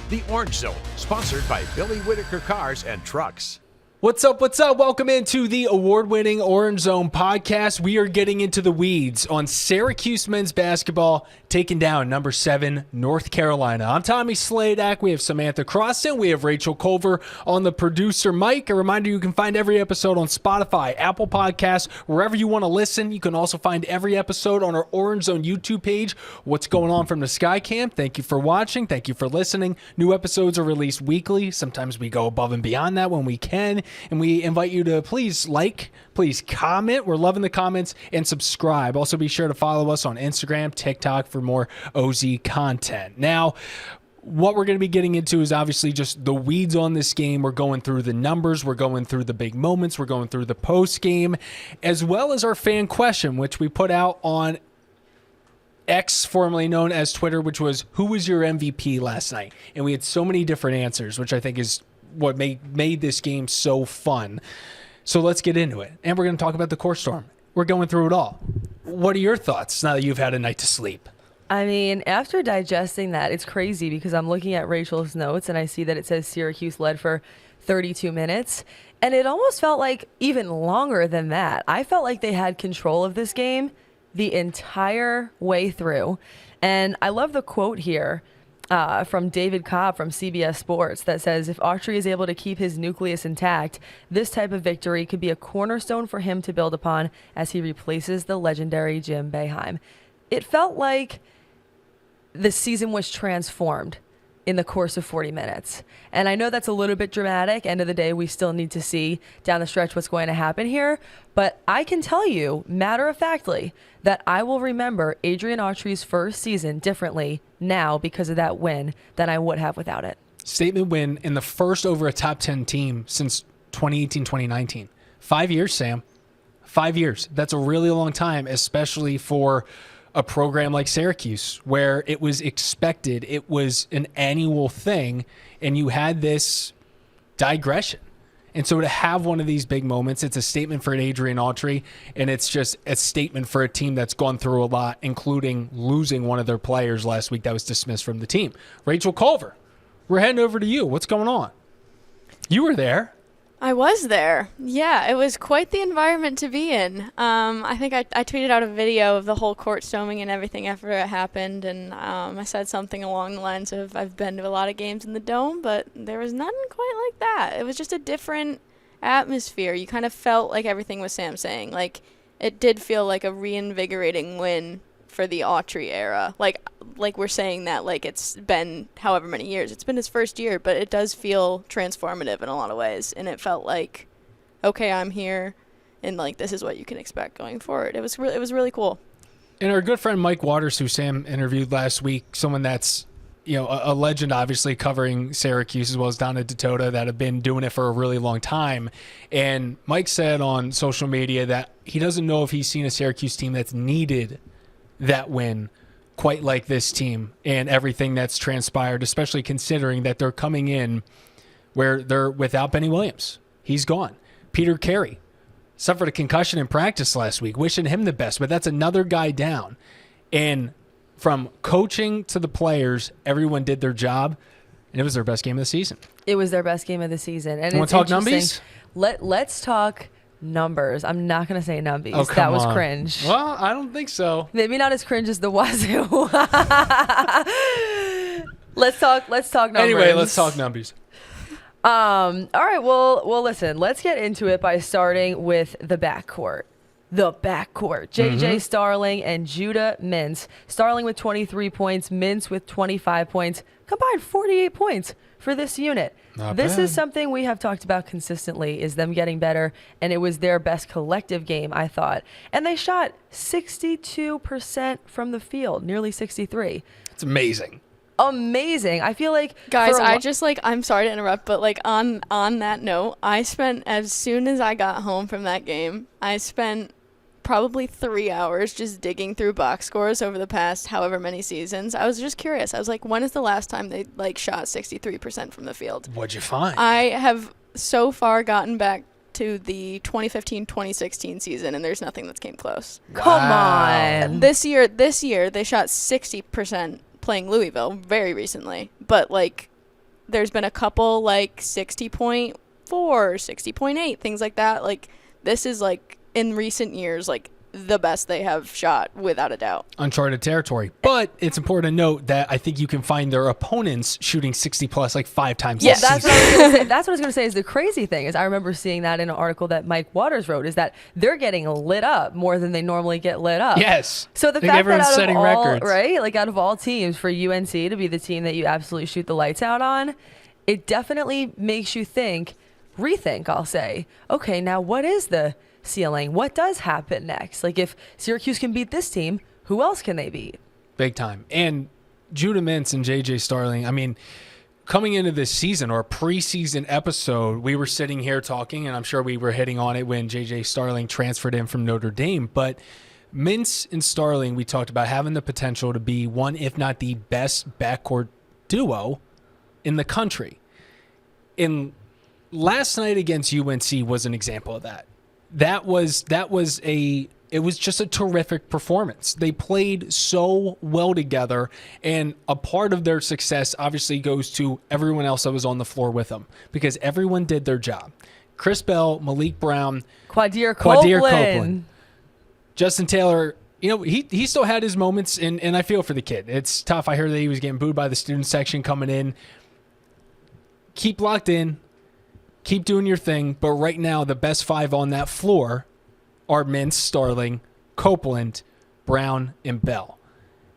The Orange Zone, sponsored by Billy Whitaker Cars and Trucks. What's up? What's up? Welcome into the award-winning Orange Zone podcast. We are getting into the weeds on Syracuse men's basketball taking down number 7 North Carolina. I'm TommySladek. We have Samantha Crossan. We have Rachel Culver on the producer mic. A reminder, you can find every episode on Spotify, Apple Podcasts, wherever you want to listen. You can also find every episode on our Orange Zone YouTube page. What's going on from the Sky Camp? Thank you for watching. Thank you for listening. New episodes are released weekly. Sometimes we go above and beyond that when we can. And we invite you to please like, please comment. We're loving the comments, and subscribe. Also, be sure to follow us on Instagram, TikTok for more OZ content. Now, what we're going to be getting into is obviously just the weeds on this game. We're going through the numbers. We're going through the big moments. We're going through the post game, as well as our fan question, which we put out on X, formerly known as Twitter, which was, who was your MVP last night? And we had so many different answers, which I think is what made this game so fun. So let's get into it. And we're going to talk about the court storm. We're going through it all. What are your thoughts now that you've had a night to sleep? I mean, after digesting that, it's crazy because I'm looking at Rachel's notes and I see that it says Syracuse led for 32 minutes. And it almost felt like even longer than that. I felt like they had control of this game the entire way through. And I love the quote here from David Cobb from CBS Sports that says, if Autry is able to keep his nucleus intact, this type of victory could be a cornerstone for him to build upon as he replaces the legendary Jim Boeheim. It felt like the season was transformed in the course of 40 minutes. And I know that's a little bit dramatic. End of the day, we still need to see down the stretch what's going to happen here. But I can tell you, matter-of-factly, that I will remember Adrian Autry's first season differently now because of that win than I would have without it. Statement win in the first over a top 10 team since 2018-2019. 5 years, Sam. 5 years. That's a really long time, especially for a program like Syracuse, where it was expected, it was an annual thing, and you had this digression. And so to have one of these big moments, it's a statement for Adrian Autry, and it's just a statement for a team that's gone through a lot, including losing one of their players last week that was dismissed from the team. Rachel Culver, we're heading over to you. What's going on? You were there. I was there. Yeah, it was quite the environment to be in. I think I tweeted out a video of the whole court storming and everything after it happened, and I said something along the lines of, I've been to a lot of games in the Dome, but there was none quite like that. It was just a different atmosphere. You kind of felt like everything was Sam saying. Like, it did feel like a reinvigorating win for the Autry era. Like we're saying that like it's been however many years. It's been his first year, but it does feel transformative in a lot of ways. And it felt like, okay, I'm here, and like this is what you can expect going forward. It was really cool. And our good friend Mike Waters, who Sam interviewed last week, someone that's a legend, obviously covering Syracuse as well as Donna Ditota, that have been doing it for a really long time. And Mike said on social media that he doesn't know if he's seen a Syracuse team that's needed that win quite like this team and everything that's transpired, especially considering that they're coming in where they're without Benny Williams. He's gone. Peter Carey suffered a concussion in practice last week, wishing him the best, but that's another guy down. And from coaching to the players, everyone did their job, and it was their best game of the season. It was their best game of the season. And you want to talk numbies? Let's talk numbers. I'm not going to say numbies. Oh, that was on. cringe. Well, I don't think so. Maybe not as cringe as the Wazoo. Let's talk numbers. Anyway, let's talk numbies. All right. Well, listen. Let's get into it by starting with the backcourt. JJ Starling and Judah Mintz. Starling with 23 points, Mintz with 25 points, combined 48 points for this unit. This is something we have talked about consistently, is them getting better, and it was their best collective game, I thought. And they shot 62% from the field, nearly 63. It's amazing. I feel like, guys, I'm sorry to interrupt, but like on that note, I spent, as soon as I got home from that game, I spent probably 3 hours just digging through box scores over the past however many seasons. I was just curious. I was like, when is the last time they like shot 63% from the field? What'd you find? I have so far gotten back to the 2015-2016 season, and there's nothing that's came close. Wow. Come on. This year they shot 60% playing Louisville very recently, but like there's been a couple like 60.4, 60.8, things like that. Like, this is like in recent years, like the best they have shot without a doubt. Uncharted territory. But it's important to note that I think you can find their opponents shooting 60 plus like 5 times Yeah, this that's season. what I was gonna say. That's what I was going to say is the crazy thing is I remember seeing that in an article that Mike Waters wrote is that they're getting lit up more than they normally get lit up. Yes. So the I think fact that everyone's out of setting all, records. right, like out of all teams for UNC to be the team that you absolutely shoot the lights out on, it definitely makes you rethink, I'll say, okay, now what is the ceiling? What does happen next? Like if Syracuse can beat this team, who else can they beat? Big time. And Judah Mintz and JJ Starling, I mean, coming into this season or preseason episode, we were sitting here talking, and I'm sure we were hitting on it when JJ Starling transferred in from Notre Dame. But Mintz and Starling, we talked about having the potential to be one, if not the best backcourt duo in the country. And last night against UNC was an example of that. It was just a terrific performance. They played so well together, and a part of their success obviously goes to everyone else that was on the floor with them because everyone did their job. Chris Bell, Malik Brown, Quadir Copeland, Copeland. Justin Taylor, he still had his moments, and I feel for the kid. It's tough. I heard that he was getting booed by the student section coming in. Keep locked in. Keep doing your thing, but right now the best 5 on that floor are Mintz, Starling, Copeland, Brown, and Bell.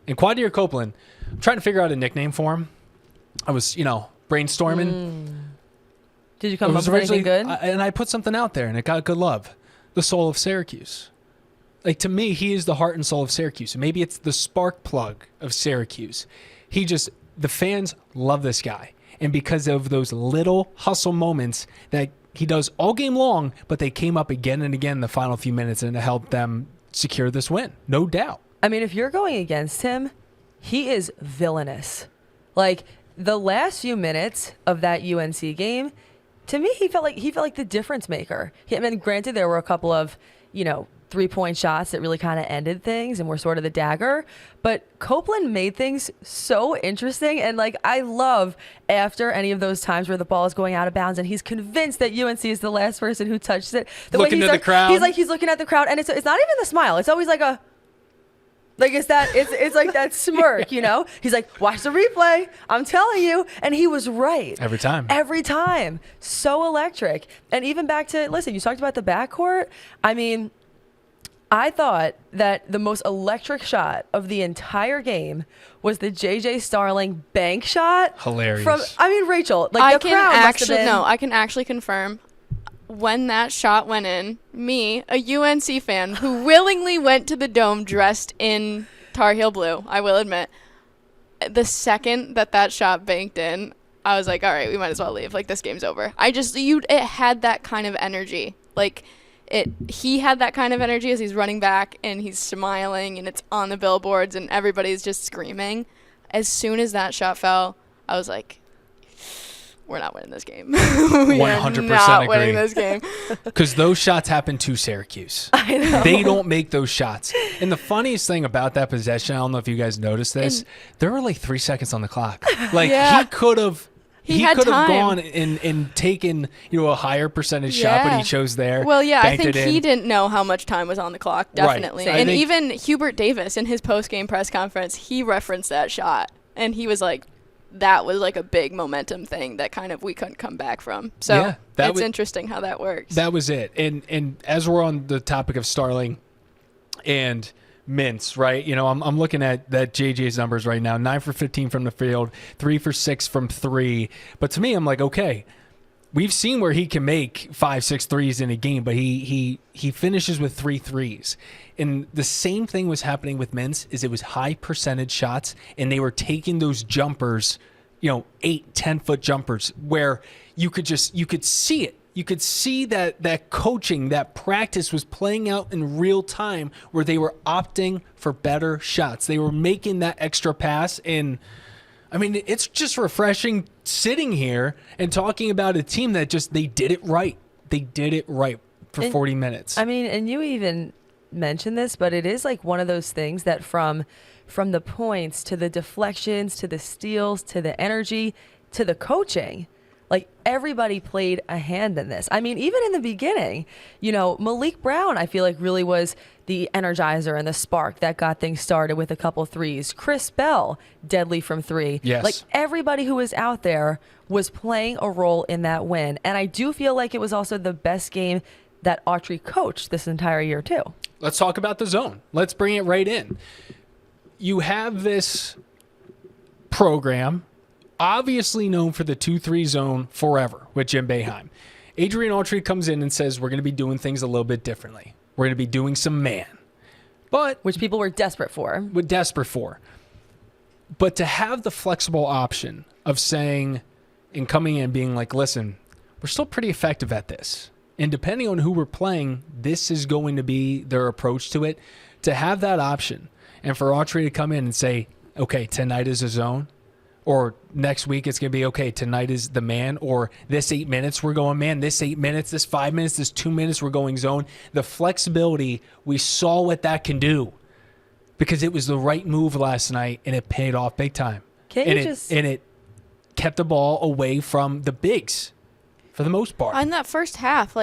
And Quadir Copeland, I'm trying to figure out a nickname for him. I was, brainstorming. Did you come up with anything good? And I put something out there, and it got good love. The soul of Syracuse. Like, to me, he is the heart and soul of Syracuse. Maybe it's the spark plug of Syracuse. The fans love this guy. And because of those little hustle moments that he does all game long, but they came up again and again in the final few minutes and it helped them secure this win. No doubt. I mean, if you're going against him, he is villainous. Like the last few minutes of that UNC game, to me, he felt like the difference maker. I mean, granted, there were a couple of, 3-point shots that really kind of ended things and were sort of the dagger. But Copeland made things so interesting. And I love after any of those times where the ball is going out of bounds and he's convinced that UNC is the last person who touched it. Looking at the crowd. He's looking at the crowd, and it's not even the smile. It's always like it's like that smirk, He's like, watch the replay. I'm telling you. And he was right. Every time. So electric. And even back to, listen, you talked about the backcourt. I mean, I thought that the most electric shot of the entire game was the JJ Starling bank shot. Hilarious. Rachel, I the crowd must have been... I can actually confirm when that shot went in, me, a UNC fan who willingly went to the Dome dressed in Tar Heel blue, I will admit, the second that shot banked in, I was like, all right, we might as well leave. This game's over. It had that kind of energy. He had that kind of energy as he's running back and he's smiling and it's on the billboards and everybody's just screaming. As soon as that shot fell, I was like, we're not winning this game. 100% not agree. winning this game. Because those shots happen to Syracuse. I know. They don't make those shots. And the funniest thing about that possession, I don't know if you guys noticed this, there were 3 seconds on the clock. Yeah. He could have... He had could have time. gone and taken, a higher percentage shot, but he chose there. Well, yeah, I think he didn't know how much time was on the clock, definitely. Right. And even Hubert Davis in his post-game press conference, he referenced that shot. And he was like, that was a big momentum thing that kind of we couldn't come back from. So it's interesting how that works. That was it. And as we're on the topic of Starling and Mintz, right? I'm looking at that JJ's numbers right now. 9 for 15 from the field, 3 for 6 from 3. But to me, I'm like, okay, we've seen where he can make 5-6 threes in a game, but he finishes with 3 threes. And the same thing was happening with Mintz, is it was high percentage shots, and they were taking those jumpers, 8-10 foot jumpers, where you could see it. You could see that coaching, that practice was playing out in real time where they were opting for better shots. They were making that extra pass. And, it's just refreshing sitting here and talking about a team that they did it right. They did it right for 40 minutes. And you even mentioned this, but it is one of those things that from the points to the deflections to the steals to the energy, to the coaching, like everybody played a hand in this. I mean, even in the beginning, Malik Brown, I feel like really was the energizer and the spark that got things started with a couple threes. Chris Bell, deadly from three. Yes. Like everybody who was out there was playing a role in that win. And I do feel like it was also the best game that Autry coached this entire year too. Let's talk about the zone. Let's bring it right in. You have this program obviously known for the 2-3 zone forever with Jim Boeheim. Adrian Autry comes in and says, we're going to be doing things a little bit differently. We're going to be doing some man. Which people were desperate for. But to have the flexible option of saying and coming in and being like, listen, we're still pretty effective at this. And depending on who we're playing, this is going to be their approach to it. To have that option and for Autry to come in and say, okay, tonight is a zone. Or next week it's going to be, okay, tonight is the man. Or this 8 minutes we're going man. This 8 minutes, this 5 minutes, this 2 minutes we're going zone. The flexibility, we saw what that can do. Because it was the right move last night and it paid off big time. And it kept the ball away from the bigs for the most part. In that first half,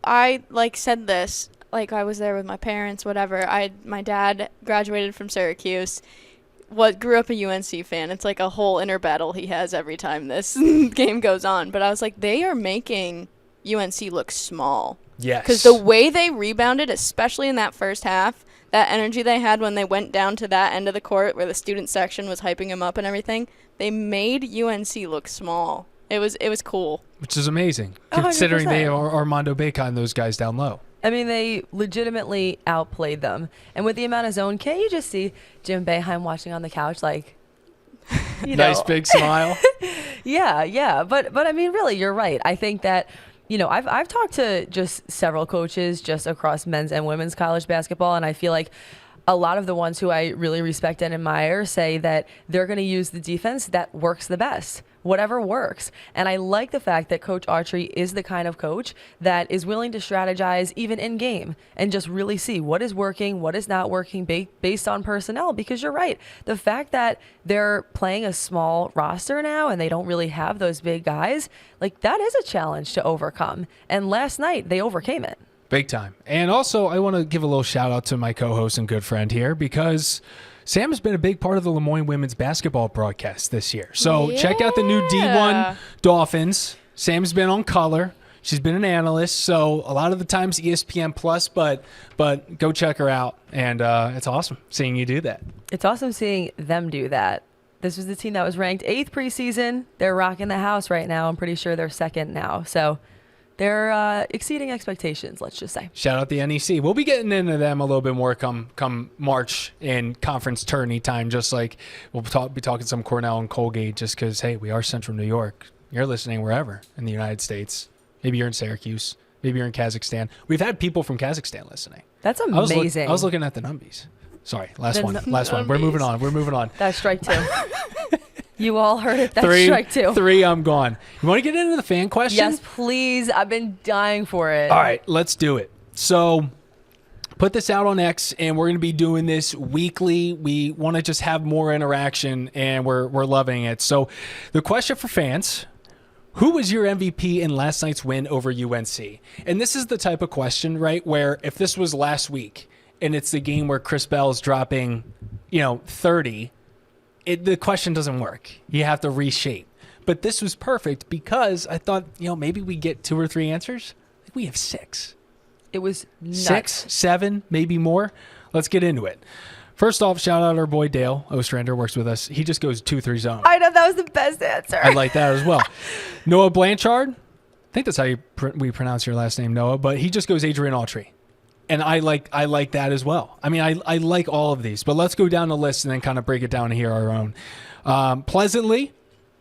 I said this, I was there with my parents, whatever. My dad graduated from Syracuse. Grew up a UNC fan. It's like a whole inner battle he has every time this game goes on. But I was like, they are making UNC look small. Yes. Because the way they rebounded, especially in that first half, that energy they had when they went down to that end of the court where the student section was hyping them up and everything, they made UNC look small. It was cool. Which is amazing, 100%. considering they are Armando Bacon, those guys down low. I mean, they legitimately outplayed them. And with the amount of zone, can't you just see Jim Boeheim watching on the couch Nice big smile. Yeah. But I mean, really, you're right. I think that, I've talked to just several coaches just across men's and women's college basketball, and I feel like a lot of the ones who I really respect and admire say that they're going to use the defense that works the best, whatever works. And I like the fact that Coach Autry is the kind of coach that is willing to strategize even in game and just really see what is working, what is not working based on personnel. Because you're right. The fact that they're playing a small roster now and they don't really have those big guys, that is a challenge to overcome. And last night they overcame it. Big time. And also, I want to give a little shout out to my co-host and good friend here because Sam has been a big part of the Lemoyne women's basketball broadcast this year. So check out the new D1 Dolphins. Sam's been on color. She's been an analyst. So a lot of the times ESPN Plus, but go check her out. And it's awesome seeing you do that. It's awesome seeing them do that. This was the team that was ranked 8th preseason. They're rocking the house right now. I'm pretty sure they're 2nd now. So they're exceeding expectations, let's just say. Shout out the NEC. We'll be getting into them a little bit more come March in conference tourney time, just like we'll be talking some Cornell and Colgate just because, hey, we are Central New York. You're listening wherever in the United States. Maybe you're in Syracuse. Maybe you're in Kazakhstan. We've had people from Kazakhstan listening. That's amazing. I was looking at the numbies. Sorry, last one. We're moving on. That's strike 2. You all heard it. That's strike 2. 3, I'm gone. You want to get into the fan question? Yes, please. I've been dying for it. All right, let's do it. So put this out on X, and we're going to be doing this weekly. We want to just have more interaction, and we're loving it. So the question for fans, who was your MVP in last night's win over UNC? And this is the type of question, right, where if this was last week and it's the game where Chris Bell's dropping, 30, the question doesn't work. You have to reshape. But this was perfect because I thought, maybe we get 2 or 3 answers. I think we have 6. It was nuts. 6, 7, maybe more. Let's get into it. First off, shout out our boy Dale Ostrander, works with us. He just goes 2-3 zone. I know, that was the best answer. I like that as well. Noah Blanchard, I think that's how we pronounce your last name, Noah, but he just goes Adrian Autry. And I like that as well. I mean, I like all of these, but let's go down the list and then kind of break it down and hear our own. Pleasantly,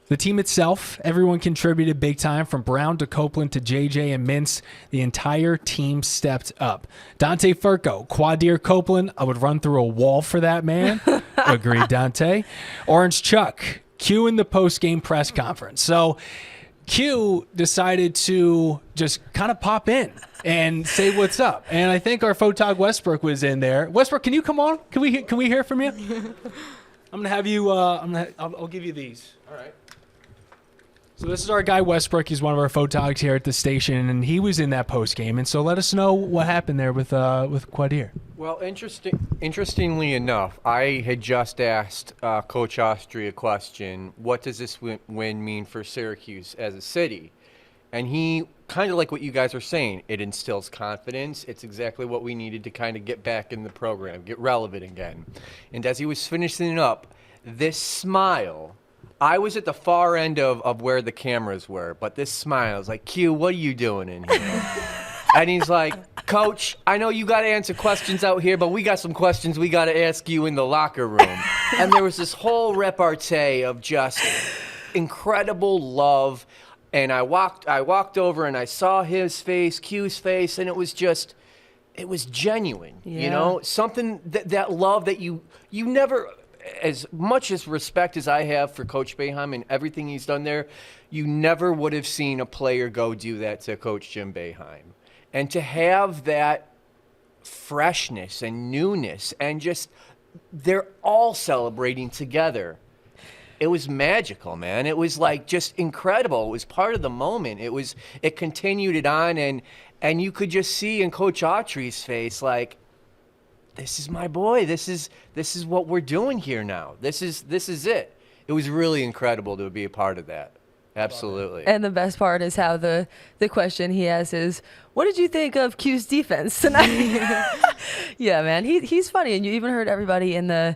the team itself, everyone contributed big time from Brown to Copeland to JJ and Mintz. The entire team stepped up. Dante Furco, Quadir Copeland, I would run through a wall for that man. Agreed, Dante. Orange Chuck, Q in the post-game press conference. So Q decided to just kind of pop in and say what's up. And I think our photog Westbrook was in there. Westbrook, can you come on? Can we hear from you? I'm gonna have you. I'll give you these. All right. So this is our guy Westbrook. He's one of our photogs here at the station, and he was in that post game. And so let us know what happened there with Quadir. Well, interestingly enough, I had just asked Coach Austria a question, what does this win mean for Syracuse as a city? And he, kind of like what you guys are saying, it instills confidence. It's exactly what we needed to kind of get back in the program, get relevant again. And as he was finishing it up, this smile, I was at the far end of where the cameras were, but this smile is like, Q, what are you doing in here? And he's like, Coach, I know you got to answer questions out here, but we got some questions we got to ask you in the locker room. And there was this whole repartee of just incredible love. And I walked over and I saw his face, Q's face, and it was genuine, you know, something that love that you never, as much as respect as I have for Coach Boeheim and everything he's done there, you never would have seen a player go do that to Coach Jim Boeheim. And to have that freshness and newness and just they're all celebrating together. It was magical, man. It was like just incredible. It was part of the moment. It continued it on and you could just see in Coach Autrey's face like, this is my boy. This is what we're doing here now. This is it. It was really incredible to be a part of that. Absolutely. And the best part is how the question he has is, what did you think of Q's defense tonight? Yeah, man. He's funny, and you even heard everybody in the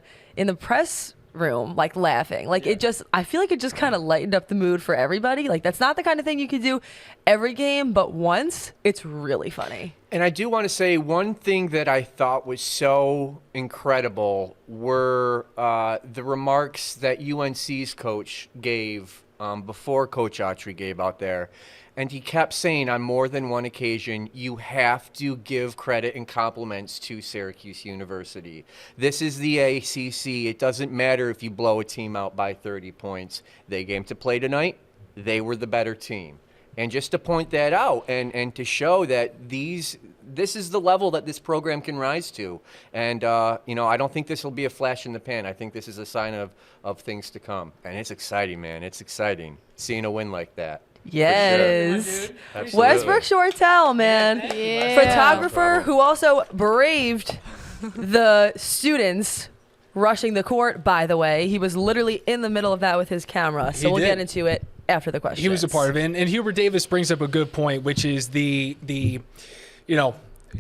press room like laughing. Like I feel like it just kind of lightened up the mood for everybody. Like that's not the kind of thing you could do every game, but once it's really funny. And I do want to say one thing that I thought was so incredible were the remarks that UNC's coach gave before Coach Autry gave out there. And he kept saying on more than one occasion, you have to give credit and compliments to Syracuse University. This is the ACC. It doesn't matter if you blow a team out by 30 points. They came to play tonight. They were the better team. And just to point that out and to show that this is the level that this program can rise to. And, I don't think this will be a flash in the pan. I think this is a sign of things to come. And it's exciting, man. It's exciting seeing a win like that. Yes. Sure. Westbrook Shortell, man. Yeah. Photographer who also braved the students rushing the court, by the way. He was literally in the middle of that with his camera. So we'll get into it after the question. He was a part of it. And Hubert Davis brings up a good point, which is the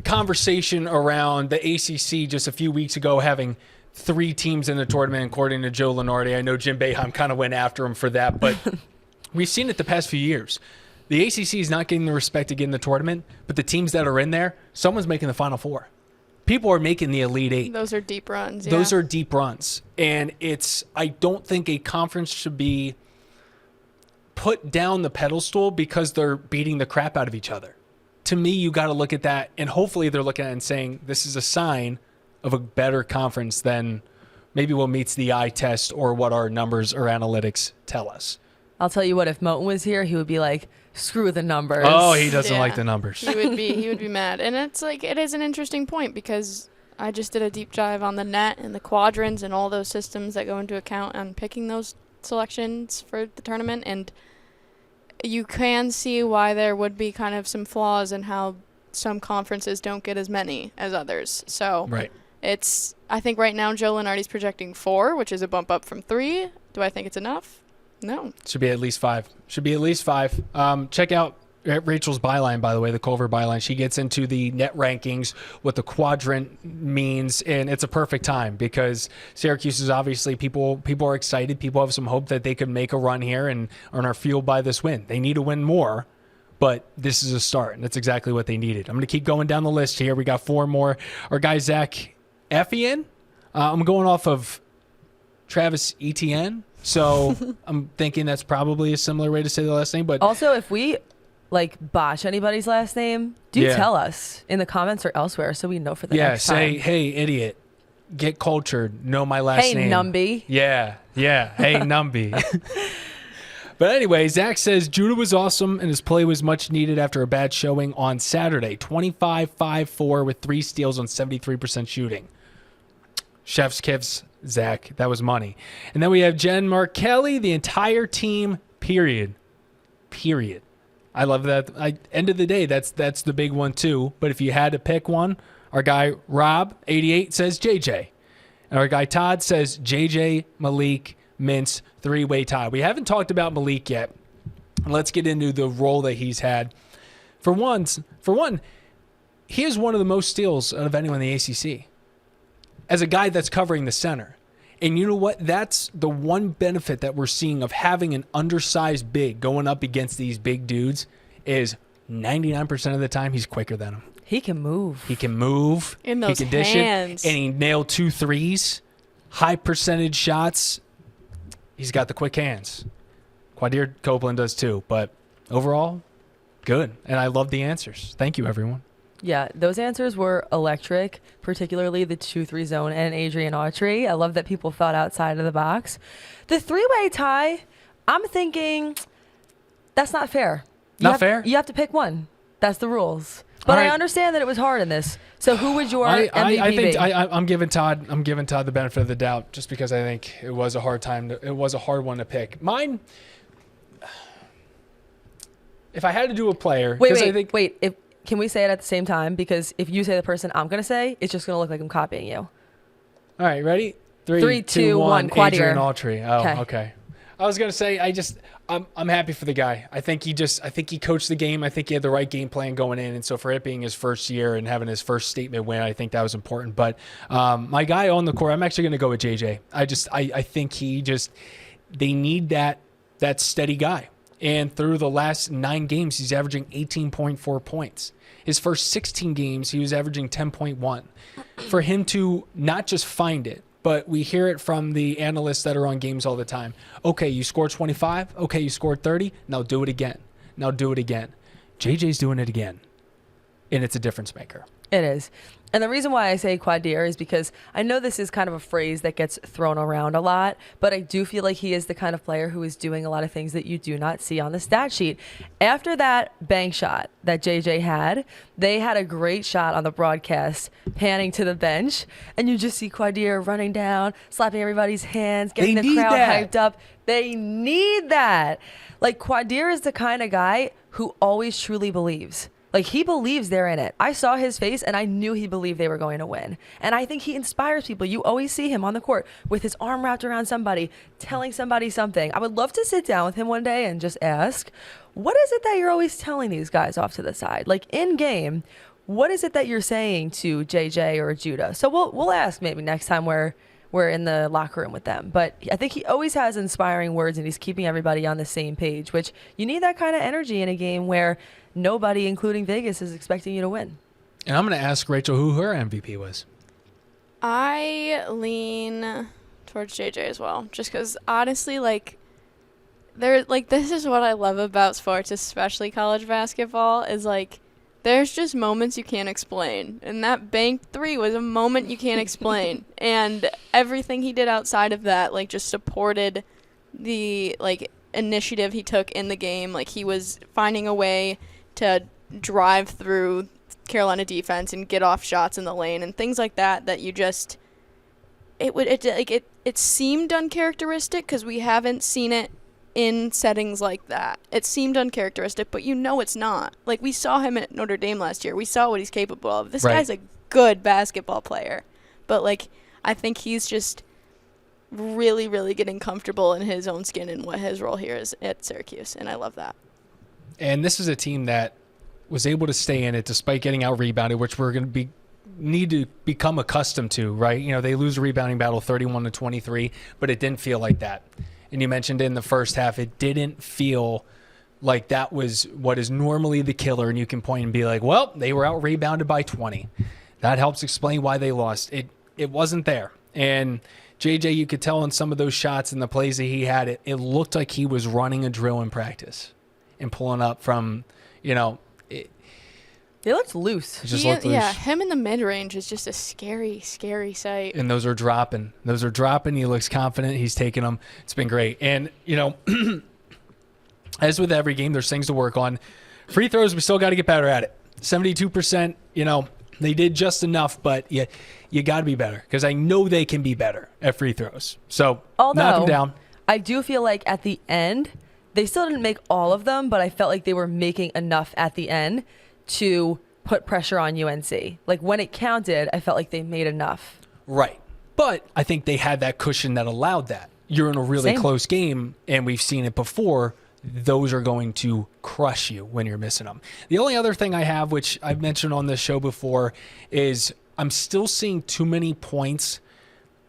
conversation around the ACC just a few weeks ago having 3 teams in the tournament, according to Joe Lenardi. I know Jim Boeheim kind of went after him for that, but we've seen it the past few years. The ACC is not getting the respect to get in the tournament, but the teams that are in there, someone's making the Final Four. People are making the Elite Eight. Those are deep runs. Yeah. Those are deep runs. And I don't think a conference should be put down the pedestal because they're beating the crap out of each other. To me, you got to look at that, and hopefully they're looking at it and saying this is a sign of a better conference than maybe what meets the eye test or what our numbers or analytics tell us. I'll tell you what, if Moten was here, he would be like, screw the numbers. Oh, he doesn't like the numbers. He would be mad. And it's like, it is an interesting point because I just did a deep dive on the net and the quadrants and all those systems that go into account on picking those selections for the tournament. And you can see why there would be kind of some flaws in how some conferences don't get as many as others. So right. I think right now Joe Lenardi's projecting 4, which is a bump up from 3. Do I think it's enough? No. Should be at least 5. Check out Rachel's byline, by the way, the Culver byline. She gets into the net rankings, what the quadrant means, and it's a perfect time because Syracuse is obviously people are excited. People have some hope that they could make a run here and are fueled by this win. They need to win more, but this is a start, and that's exactly what they needed. I'm going to keep going down the list here. We got 4 more. Our guy, Zach Effian. I'm going off of Travis Etienne. So I'm thinking that's probably a similar way to say the last name. But also, if we botch anybody's last name, tell us in the comments or elsewhere so we know for the next time. Yeah, say, hey, idiot, get cultured, know my last name. Hey, Numby. Yeah, hey, Numby. But anyway, Zach says Judah was awesome and his play was much needed after a bad showing on Saturday. 25-5-4 with 3 steals on 73% shooting. Chef's kiss, Zach. That was money. And then we have Jen Markelli, the entire team, period. period. I love that. End of the day, that's the big one too. But if you had to pick one, our guy Rob 88 says JJ, and our guy Todd says JJ, Malik, Mintz, 3-way tie. We haven't talked about Malik yet. Let's get into the role that he's had. For one, he is one of the most steals out of anyone in the ACC as a guy that's covering the center. And you know what? That's the one benefit that we're seeing of having an undersized big going up against these big dudes is 99% of the time he's quicker than them. He can move. He can move. In those he can hands. dish it, and he nailed 2 threes, high percentage shots. He's got the quick hands. Quadir Copeland does too. But overall, good. And I love the answers. Thank you, everyone. Yeah, those answers were electric, particularly the 2-3 zone and Adrian Autry. I love that people thought outside of the box. The 3-way tie, I'm thinking that's not fair. Not fair? You have to pick one. That's the rules. But All right. I understand that it was hard in this. So who would your MVP I think be? I'm giving Todd the benefit of the doubt just because I think it was a hard one to pick. Mine, if I had to do a player, Wait. Can we say it at the same time? Because if you say the person I'm going to say, it's just going to look like I'm copying you. All right, ready? 3, 2, 1. Adrian Quadir. Autry. Oh, okay. I was gonna say I'm happy for the guy. I think he coached the game. I think he had the right game plan going in, and so for it being his first year and having his first statement win, I think that was important. But my guy on the court, I'm actually gonna go with JJ. I think they need that steady guy. And through the last 9 games, he's averaging 18.4 points. His first 16 games, he was averaging 10.1. For him to not just find it, but we hear it from the analysts that are on games all the time. Okay, you scored 25. Okay, you scored 30. Now do it again. JJ's doing it again. And it's a difference maker. It is. And the reason why I say Quadir is because I know this is kind of a phrase that gets thrown around a lot, but I do feel like he is the kind of player who is doing a lot of things that you do not see on the stat sheet. After that bank shot that JJ had, they had a great shot on the broadcast panning to the bench, and you just see Quadir running down, slapping everybody's hands, getting the crowd hyped up. They need that. Like, Quadir is the kind of guy who always truly believes. Like, he believes they're in it. I saw his face, and I knew he believed they were going to win. And I think he inspires people. You always see him on the court with his arm wrapped around somebody, telling somebody something. I would love to sit down with him one day and just ask, what is it that you're always telling these guys off to the side? Like, in game, what is it that you're saying to JJ or Judah? So we'll ask maybe next time we're in the locker room with them. But I think he always has inspiring words, and he's keeping everybody on the same page, which you need that kind of energy in a game where nobody, including Vegas, is expecting you to win. And I'm going to ask Rachel who her MVP was. I lean towards JJ as well, just because honestly, this is what I love about sports, especially college basketball, is there's just moments you can't explain. And that bank 3 was a moment you can't explain. And everything he did outside of that, just supported the, initiative he took in the game. He was finding a way to drive through Carolina defense and get off shots in the lane and things like that you just, it seemed uncharacteristic because we haven't seen it in settings like that. It seemed uncharacteristic, but it's not. We saw him at Notre Dame last year. We saw what he's capable of. This guy's a good basketball player. But, I think he's just really, really getting comfortable in his own skin and what his role here is at Syracuse, and I love that. And this is a team that was able to stay in it despite getting out-rebounded, which we're going to need to become accustomed to, right? They lose a rebounding battle 31-23, but it didn't feel like that. And you mentioned in the first half, it didn't feel like that was what is normally the killer, and you can point and be like, well, they were out-rebounded by 20. That helps explain why they lost. It wasn't there. And JJ, you could tell in some of those shots and the plays that he had, it looked like he was running a drill in practice and pulling up from, it looked loose. Looked loose. Yeah, him in the mid-range is just a scary, scary sight. And those are dropping. He looks confident. He's taking them. It's been great. And, as with every game, there's things to work on. Free throws, we still got to get better at it. 72%, they did just enough, but you got to be better because I know they can be better at free throws. So knock them down. I do feel like at the end, They still didn't make all of them, but I felt like they were making enough at the end to put pressure on UNC. Like when it counted, I felt like they made enough. Right. But I think they had that cushion that allowed that. You're in a really close game, and we've seen it before. Those are going to crush you when you're missing them. The only other thing I have, which I've mentioned on this show before, is I'm still seeing too many points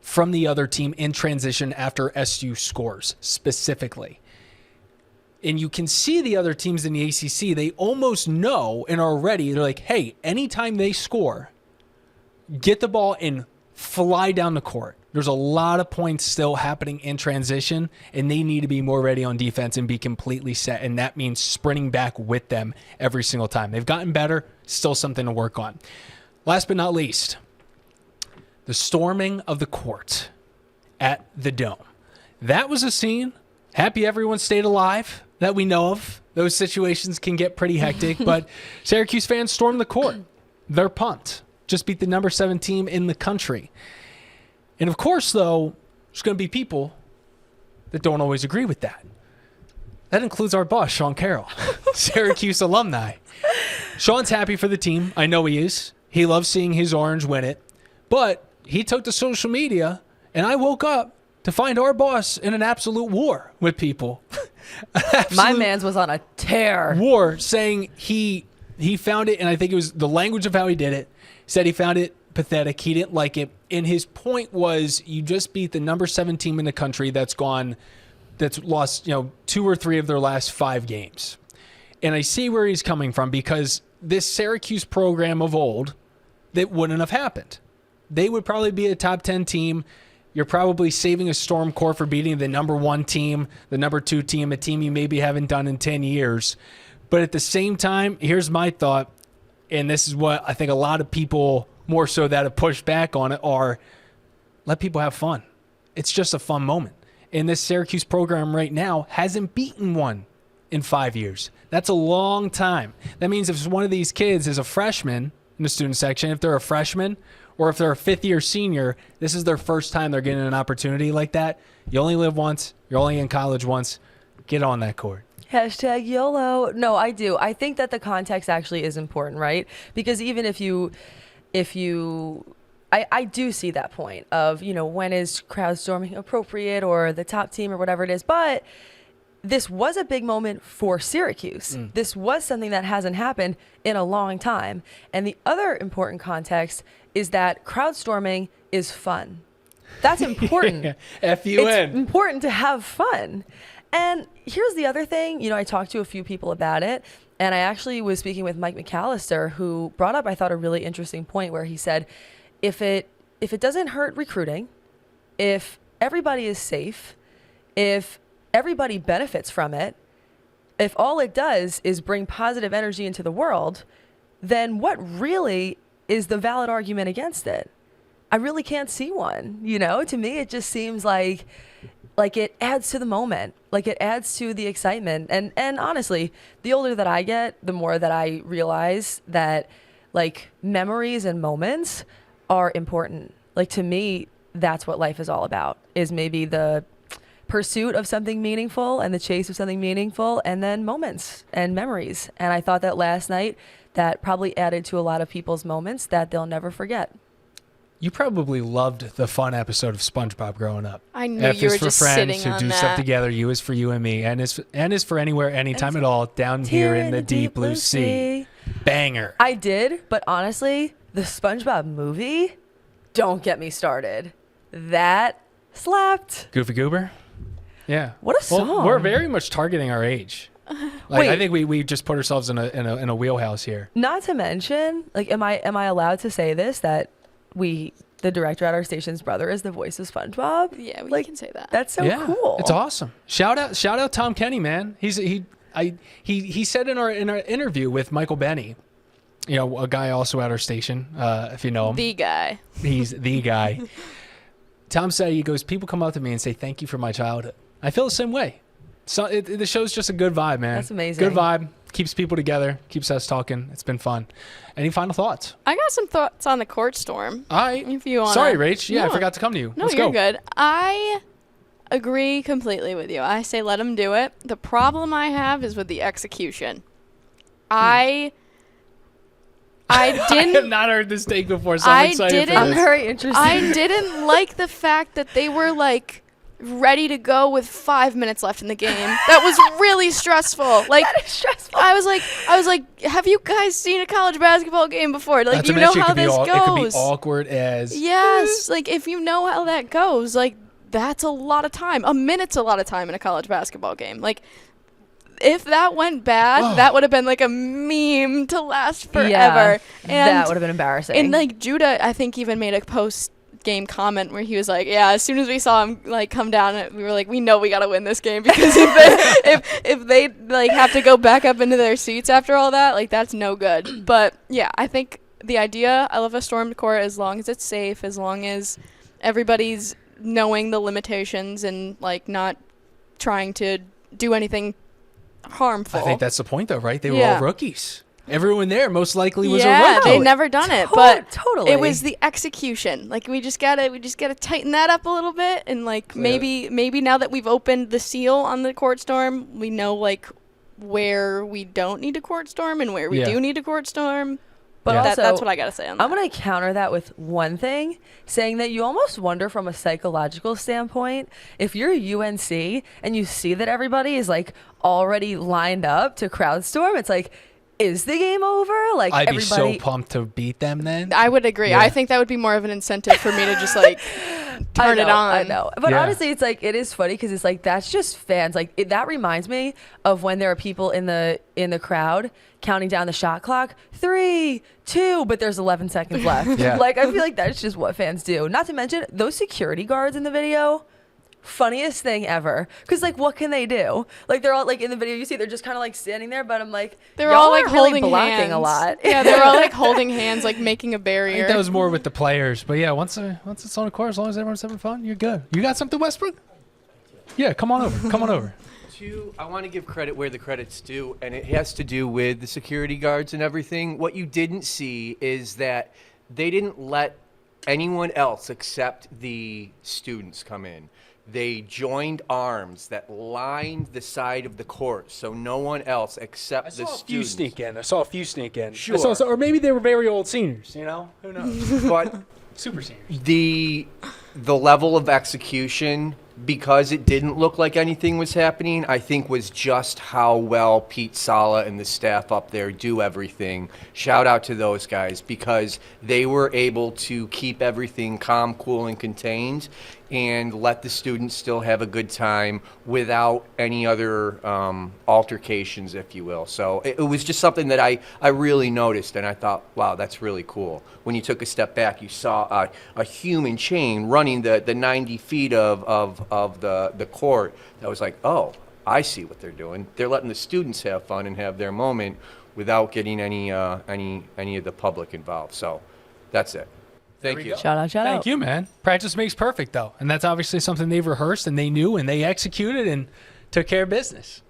from the other team in transition after SU scores specifically. And you can see the other teams in the ACC, they almost know and are ready. They're like, hey, anytime they score, get the ball and fly down the court. There's a lot of points still happening in transition, and they need to be more ready on defense and be completely set. And that means sprinting back with them every single time. They've gotten better, still something to work on. Last but not least, the storming of the court at the Dome. That was a scene. Happy everyone stayed alive that we know of. Those situations can get pretty hectic, but Syracuse fans stormed the court. They're pumped. Just beat the number 7 team in the country. And of course, though, there's going to be people that don't always agree with that. That includes our boss, Sean Carroll, Syracuse alumni. Sean's happy for the team. I know he is. He loves seeing his Orange win it. But he took to social media, and I woke up to find our boss in an absolute war with people. My man's was on a tear. War, saying he found it, and I think it was the language of how he did it, said he found it pathetic. He didn't like it. And his point was, you just beat the number 7 team in the country that's lost, 2 or 3 of their last 5 games. And I see where he's coming from, because this Syracuse program of old, that wouldn't have happened. They would probably be a top 10 team. You're probably saving a storm core for beating the number 1 team, the number 2 team, a team you maybe haven't done in 10 years. But at the same time, here's my thought, and this is what I think a lot of people more so that have pushed back on it are, let people have fun. It's just a fun moment. And this Syracuse program right now hasn't beaten one in 5 years. That's a long time. That means if one of these kids is a freshman in the student section, if they're a freshman, or if they're a 5th-year senior, this is their first time they're getting an opportunity like that. You only live once. You're only in college once. Get on that court. Hashtag YOLO. No, I do. I think that the context actually is important, right? Because even I do see that point of, when is crowd storming appropriate, or the top team, or whatever it is. But this was a big moment for Syracuse. This was something that hasn't happened in a long time. And the other important context is that crowd storming is fun. That's important. F-U-N. It's important to have fun. And here's the other thing. I talked to a few people about it, and I actually was speaking with Mike McAllister, who brought up, I thought, a really interesting point where he said, if it doesn't hurt recruiting, if everybody is safe, if everybody benefits from it, if all it does is bring positive energy into the world, then what really is the valid argument against it? I really can't see one. To me, it just seems like it adds to the moment, like it adds to the excitement. And honestly, the older that I get, the more that I realize that memories and moments are important. To me, that's what life is all about, is maybe the pursuit of something meaningful and the chase of something meaningful, and then moments and memories. And I thought that last night, that probably added to a lot of people's moments that they'll never forget. You probably loved the fun episode of SpongeBob growing up. I knew F you is were for just friends sitting who on do that. stuff together. U is for you and me. N is for anywhere, anytime at all. Down here in the deep blue sea. Banger. I did, but honestly, the SpongeBob movie, don't get me started. That slapped. Goofy Goober? Yeah. What a song. Well, we're very much targeting our age. Wait. I think we just put ourselves in a wheelhouse here. Not to mention, am I allowed to say this, that the director at our station's brother is the voice of SpongeBob? Yeah, we can say that. That's so cool. It's awesome. Shout out Tom Kenny, man. He said in our interview with Michael Benny, a guy also at our station, if you know him. The guy. He's the guy. Tom said, he goes, people come up to me and say, thank you for my childhood. I feel the same way. So the show's just a good vibe, man. That's amazing. Good vibe. Keeps people together. Keeps us talking. It's been fun. Any final thoughts? I got some thoughts on the court storm. All right. If you wanna. Sorry, Rach. Yeah, No. I forgot to come to you. No, Let's you're go. good. agree completely with you. I say let them do it. The problem I have is with the execution. I I didn't. have not heard this take before, so I'm excited for I'm this. very interested. I didn't like the fact that they were like ready to go with 5 minutes left in the game. That was really stressful. Like That is stressful. I was like, have you guys seen a college basketball game before? Like, Not you to know mention, how it could be this It could be goes. awkward as. Yes, like if you know how that goes, like that's a lot of time. A minute's a lot of time in a college basketball game. Like if that went bad, that would have been like a meme to last forever. Yeah, And that would have been embarrassing. And like Judah, I think even made a post-game comment where he was like, "Yeah, as soon as we saw him like come down, we were like, we know we gotta win this game because if they like have to go back up into their seats after all that, like that's no good." But yeah, I think the idea, I love a stormed court as long as it's safe, as long as everybody's knowing the limitations and like not trying to do anything harmful. I think that's the point, though, right? They were Yeah. all rookies. Everyone there most likely was yeah, a rookie. they'd never done it, but totally. it was the execution. Like we just gotta tighten that up a little bit, and like maybe now that we've opened the seal on the court storm, we know like where we don't need to court storm and where we do need to court storm. But Yeah. also, That's what I gotta say on that. I'm going to counter that with one thing, saying that you almost wonder from a psychological standpoint, if you're UNC and you see that everybody is like already lined up to crowd storm, it's like, is the game over? Like I'd be everybody. so pumped to beat them then. I would agree. Yeah. I think that would be more of an incentive for me to just like turn it on. I know. But Yeah. honestly, it's like, it is funny because it's like, that's just fans. Like that reminds me of when there are people in the crowd counting down the shot clock, 3, 2, but there's 11 seconds left. Yeah. Like, I feel like that's just what fans do. Not to mention those security guards in the video. Funniest thing ever. Because, like, what can they do? Like, they're all, like, in the video, you see they're just kind of, like, standing there, but I'm like, They're y'all all like aren't really holding blocking hands a lot. Yeah, they're all like holding hands, like making a I barrier. think that was more with the players. But yeah, once it's on the court, as long as everyone's having fun, you're good. You got something, Westbrook? Yeah, come on over. Come on over. Two, I want to give credit where the credit's due, and it has to do with the security guards and everything. What you didn't see is that they didn't let anyone else except the students come in. They joined arms that lined the side of the court, so no one else except the students. in. I saw a few sneak in. Sure. Or maybe they were very old seniors, you know? Who knows? But Super seniors. the level of execution, because it didn't look like anything was happening, I think was just how well Pete Sala and the staff up there do everything. Shout out to those guys, because they were able to keep everything calm, cool, and contained, and let the students still have a good time without any other altercations, if you will. So it was just something that I really noticed, and I thought, wow, that's really cool. When you took a step back, you saw a human chain running the 90 feet of the court. That was like, oh, I see what they're doing. They're letting the students have fun and have their moment without getting any of the public involved. So that's it. Thank you. Shout out. Thank you, man. Practice makes perfect, though. And that's obviously something they've rehearsed and they knew and they executed and took care of business.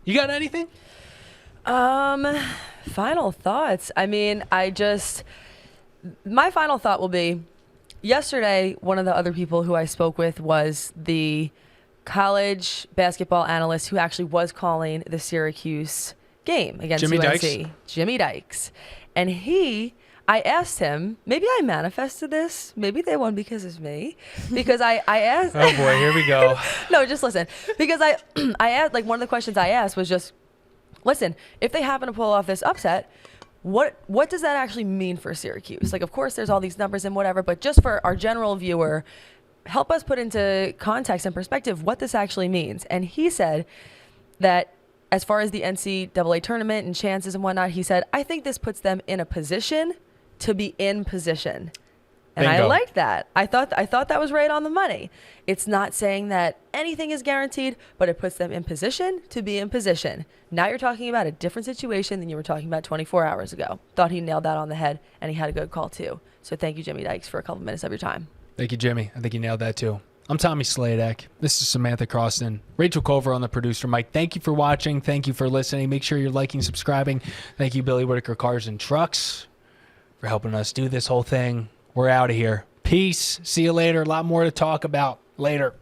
You got anything? Final thoughts. I mean, my final thought will be, yesterday, one of the other people who I spoke with was the college basketball analyst who actually was calling the Syracuse game against Jimmy UNC. Dykes? Jimmy Dykes. And I asked him, maybe I manifested this. Maybe they won because of me. Because I asked. Oh, boy, here we go. No, just listen. Because I asked, like, one of the questions I asked was just, listen, if they happen to pull off this upset, what does that actually mean for Syracuse? Like, of course, there's all these numbers and whatever, but just for our general viewer, help us put into context and perspective what this actually means. And he said that as far as the NCAA tournament and chances and whatnot, he said, I think this puts them in a position to be in position. And I Bingo. liked that. I thought that was right on the money. It's not saying that anything is guaranteed, but it puts them in position to be in position. Now you're talking about a different situation than you were talking about 24 hours ago. Thought he nailed that on the head, and he had a good call too. So thank you, Jimmy Dykes, for a couple minutes of your time. Thank you, Jimmy. I think you nailed that, too. I'm Tommy Sladek. This is Samantha Croston. Rachel Culver on the producer mic. Thank you for watching. Thank you for listening. Make sure you're liking, subscribing. Thank you, Billy Whitaker Cars and Trucks, for helping us do this whole thing. We're out of here. Peace. See you later. A lot more to talk about later.